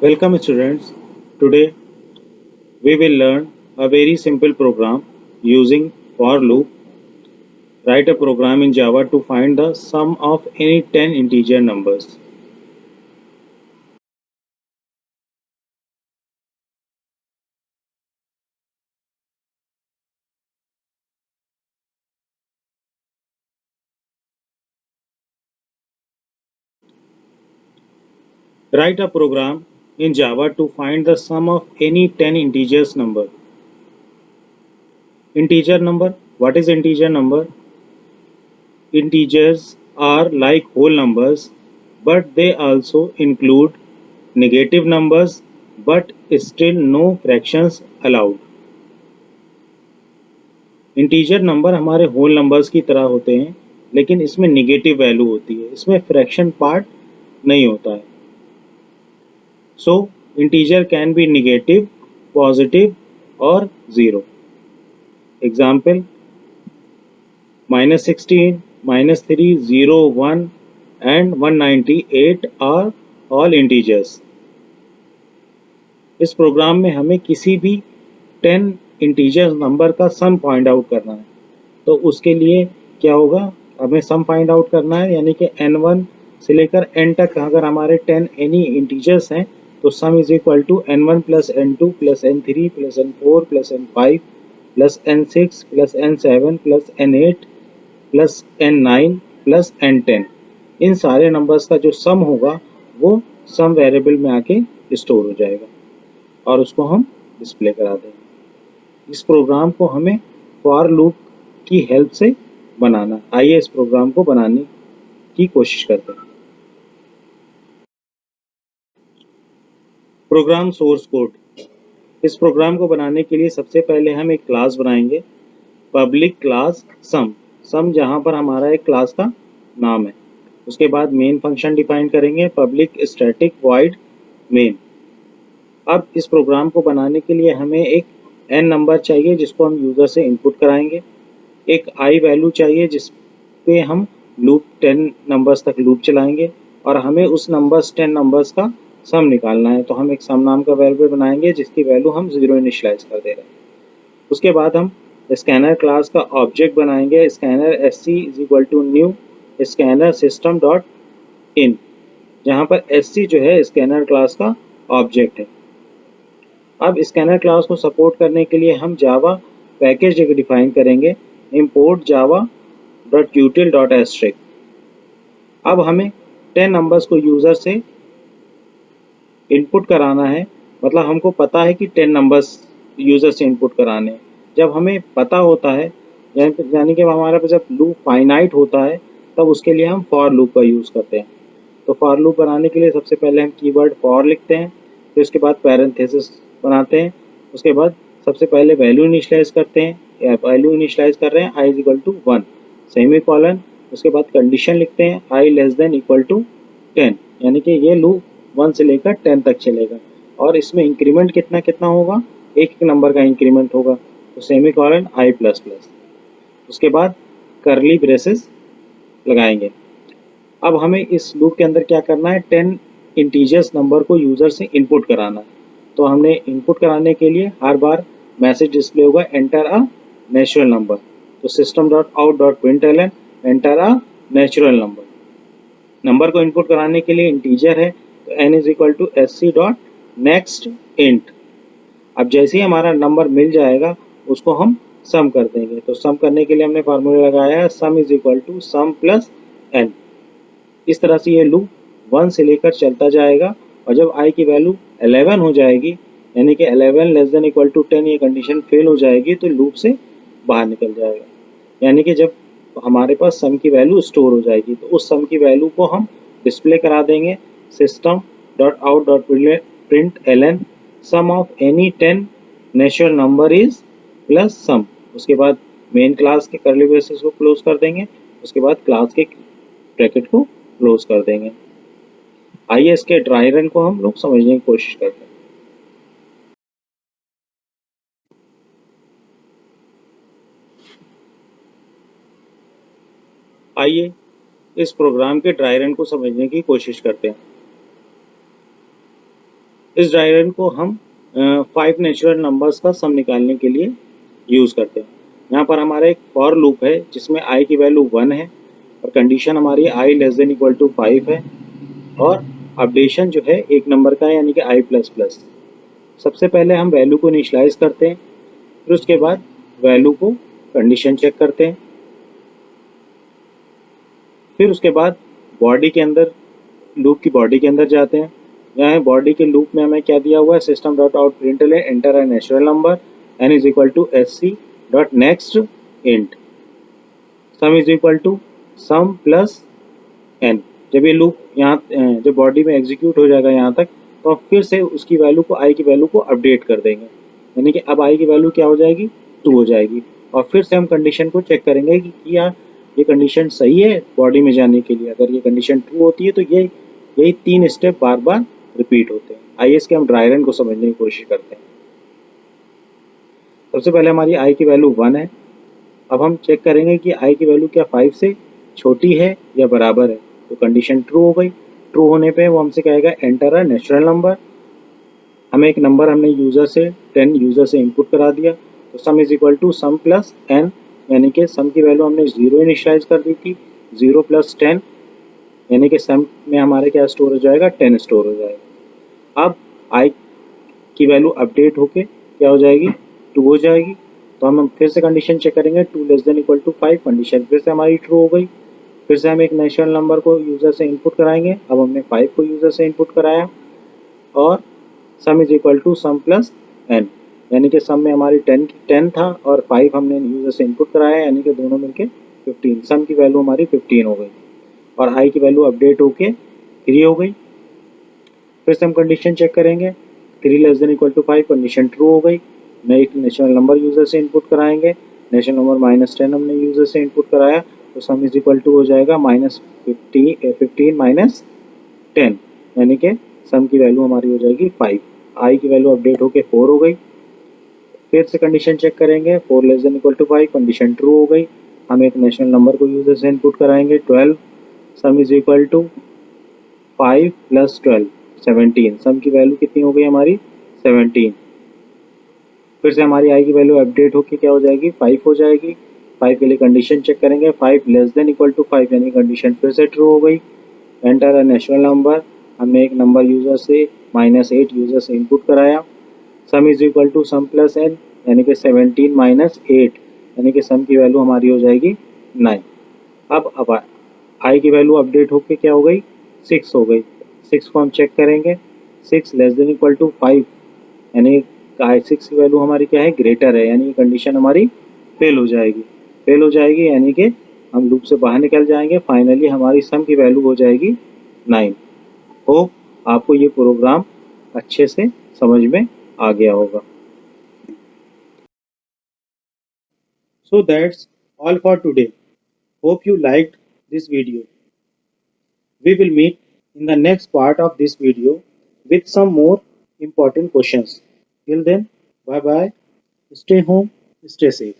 Welcome students. Today we will learn a very simple program using for loop. Write a program in Java to find the sum of any 10 integer numbers. Write a program in Java to find the sum of any 10 integers number. Integer number. What is integer number? Integers are like whole numbers, but they also include negative numbers, but still no fractions allowed. Integer number हमारे whole numbers की तरह होते हैं, लेकिन इसमें negative value होती है, इसमें फ्रैक्शन पार्ट नहीं होता है. So integer can be negative, positive और zero. Example -16, -3, 0, 1 and 198 are all integers. इस प्रोग्राम में हमें किसी भी 10 इंटीजर नंबर का सम फाइंड आउट करना है. तो उसके लिए क्या होगा, हमें सम फाइंड आउट करना है, यानी कि n1 से लेकर n तक अगर हमारे 10 एनी इंटीजर्स हैं तो sum is equal to n1 plus n2 plus n3 plus n4 plus n5 plus n6 plus n7 plus n8 plus n9 plus n10. इन सारे नंबर्स का जो सम होगा वो सम वेरिएबल में आके स्टोर हो जाएगा और उसको हम डिस्प्ले करा देंगे. इस प्रोग्राम को हमें फॉर लूप की हेल्प से बनाना. आइए इस प्रोग्राम को बनाने की कोशिश करते हैं. Program source code. इस प्रोग्राम को बनाने के लिए सबसे पहले हम एक क्लास बनाएंगे, पब्लिक क्लास सम. सम जहां पर हमारा एक क्लास का नाम है. उसके बाद मेन फंक्शन डिफाइन करेंगे, पब्लिक स्टैटिक वॉइड मेन. अब इस प्रोग्राम को बनाने के लिए हमें एक n नंबर चाहिए जिसको हम यूज़र से इनपुट कराएंगे. एक i वैल्यू चाहिए जिस पे हम लूप 10 नंबर्स तक लूप चलाएंगे और हमें उस नंबर्स 10 नंबर्स का सम निकालना है. तो हम एक सम नाम का वेरिएबल बनाएंगे जिसकी वैल्यू हम 0 इनिशियलाइज कर दे रहे हैं. उसके बाद हम स्कैनर क्लास का ऑब्जेक्ट बनाएंगे, scanner sc is equal to new scanner system dot in, जहाँ पर sc जो है स्कैनर क्लास का ऑब्जेक्ट है. अब स्कैनर क्लास को सपोर्ट करने के लिए हम जावा पैकेज डिफाइन करेंगे, import java.util.asterisk. अब हमें 10 नंबर्स को यूज़र से इनपुट कराना है, मतलब हमको पता है कि 10 नंबर्स यूज़र से इनपुट कराने हैं. जब हमें पता होता है, यानी कि हमारे पास जब लूप फाइनाइट होता है, तब उसके लिए हम फॉर लूप का यूज़ करते हैं. तो फॉर लूप बनाने के लिए सबसे पहले हम कीवर्ड फॉर लिखते हैं, फिर उसके बाद पैरेंथेसिस बनाते हैं. उसके बाद सबसे पहले वैल्यू इनिशियलाइज करते हैं, या वैल्यू इनिशियलाइज कर रहे हैं i is equal to 1 semicolon. उसके बाद कंडीशन लिखते हैं i less than equal to 10, यानी कि ये लूप 1 से लेकर 10 तक चलेगा और इसमें इंक्रीमेंट कितना कितना होगा, एक एक नंबर का इंक्रीमेंट होगा. तो semi colon i plus plus. उसके बाद करली ब्रेसेस लगाएंगे. अब हमें इस लूप के अंदर क्या करना है, 10 इंटीजर्स नंबर को यूज़र से इनपुट कराना है. तो हमने इनपुट कराने के लिए हर बार मैसेज डिस्प्ले होगा एंटर अ नेचुरल नंबर. तो system dot out dot println enter a natural number. Number को इनपुट कराने के लिए इंटीजर है तो n is equal to sc dot next int. अब जैसे ही हमारा नंबर मिल जाएगा उसको हम सम कर देंगे. तो सम करने के लिए हमने फार्मूला लगाया है sum is equal to sum plus n. इस तरह से ये लूप 1 से लेकर चलता जाएगा और जब i की वैल्यू 11 हो जाएगी, यानी कि 11 लेस देन इक्वल टू 10, ये कंडीशन फेल हो जाएगी तो लूप से बाहर निकल जाएगा. यानी कि जब हमारे पास सम की वैल्यू स्टोर हो जाएगी तो उस सम की वैल्यू को हम डिस्प्ले करा देंगे, system dot out dot println sum of any 10 natural number is plus sum. उसके बाद मेन क्लास के कर्ली ब्रेसेस को क्लोज कर देंगे, उसके बाद क्लास के ब्रैकेट को क्लोज कर देंगे. आइए इसके ड्राई रन को हम लोग समझने की कोशिश करते हैं. आइए इस प्रोग्राम के ड्राई रन को समझने की कोशिश करते हैं. इस ड्राई को हम 5 नेचुरल नंबर्स का सम निकालने के लिए यूज़ करते हैं। यहाँ पर हमारा एक फॉर लूप है जिसमें i की वैल्यू 1 है और कंडीशन हमारी i less than equal to 5 है और अपडेशन जो है एक नंबर का है यानी कि i प्लस प्लस। सबसे पहले हम वैल्यू को इनिशियलाइज करते हैं, फिर उसके बाद वैल्यू को कंडीशन चेक करते हैं, फिर उसके बाद बॉडी के अंदर लूप की बॉडी के अंदर जाते हैं। यहाँ बॉडी के लूप में हमें क्या दिया हुआ है, system dot out println enter a natural number n is equal to sc dot next int sum is equal to sum plus n। जब ये लूप यहाँ जब बॉडी में एग्जीक्यूट हो जाएगा यहाँ तक, तो अब फिर से उसकी वैल्यू को i की वैल्यू को अपडेट कर देंगे, यानी कि अब i की वैल्यू क्या हो जाएगी, 2 हो जाएगी। और फिर से हम कंडीशन को चेक करेंगे कि क्या ये कंडीशन सही है बॉडी में जाने के लिए। अगर ये कंडीशन ट्रू होती है तो यही 3 स्टेप बार बार रिपीट होते हैं। आइए इसके हम ड्राई रन को समझने की कोशिश करते हैं। सबसे पहले हमारी i की वैल्यू 1 है। अब हम चेक करेंगे कि i की वैल्यू क्या 5 से छोटी है या बराबर है। तो कंडीशन ट्रू हो गई। ट्रू होने पे वो हमसे कहेगा एंटर अ नेचुरल नंबर। हमें एक नंबर हमने यूज़र से 10 यूज़र से इनपुट करा दिया, तो sum is equal to sum plus n, यानी कि सम की वैल्यू हमने 0 इनिशियलाइज कर दी थी। 0 प्लस 10 यानी कि सम में हमारे क्या स्टोर हो जाएगा, 10 स्टोर हो जाएगा। अब i की वैल्यू अपडेट होके क्या हो जाएगी, 2 हो जाएगी। तो हम फिर से कंडीशन चेक करेंगे, 2 less than equal to 5, condition फिर से हमारी ट्रू हो गई। फिर से हम एक नेचुरल नंबर को यूज़र से इनपुट कराएंगे। अब हमने 5 को यूज़र से इनपुट कराया और sum is equal to sum plus n, यानी कि सम में हमारी 10 था और 5 हमने यूज़र से इनपुट कराया, यानी कि दोनों मिलके 15। सम की वैल्यू हमारी 15 हो गई और i की वैल्यू अपडेट होके 3 हो गई। फिर से हम कंडीशन चेक करेंगे, 3 less than equal to 5, condition true हो गई। नए एक नेचुरल नंबर यूज़र से इनपुट कराएंगे। नेचुरल नंबर -10 हमने यूज़र से इनपुट कराया, तो सम इज इक्वल टू हो जाएगा -15 माइनस 10, यानी कि सम की वैल्यू हमारी हो जाएगी 5। i की वैल्यू अपडेट होके 4 हो गई। फिर से कंडीशन चेक करेंगे, 4 less than equal to 5, condition true हो गई। हम एक नेचुरल नंबर को यूज़र से इनपुट कराएंगे 12, sum is equal to 5 plus 12 17। सम की वैल्यू कितनी हो गई हमारी, 17। फिर से हमारी i की वैल्यू अपडेट होकर क्या हो जाएगी, 5 हो जाएगी। 5 के लिए कंडीशन चेक करेंगे, 5 लेस देन इक्वल टू 5, यानी कंडीशन फिर से ट्रू हो गई। एंटर अ नेचुरल नंबर, हमने एक नंबर यूज़र से -8 यूज़र से इनपुट कराया। Sum is equal to sum plus n, यानी कि 17 माइनस 8, यानी कि सम की वैल्यू हमारी हो जाएगी 9। अब i की वैल्यू अपडेट होकर क्या हो गई, 6 हो गई। 6 को हम चेक करेंगे, 6 लेस देन इक्वल टू 5, यानी 6 की वैल्यू हमारी क्या है, ग्रेटर है, यानी कंडीशन हमारी फेल हो जाएगी। फेल हो जाएगी यानी कि हम लूप से बाहर निकल जाएंगे। फाइनली हमारी सम की वैल्यू हो जाएगी 9। होप आपको ये प्रोग्राम अच्छे से समझ में आ गया होगा। So that's all for today. Hope you liked this video. We will meet in the next part of this video with some more important questions. Till then, bye bye. Stay home, stay safe.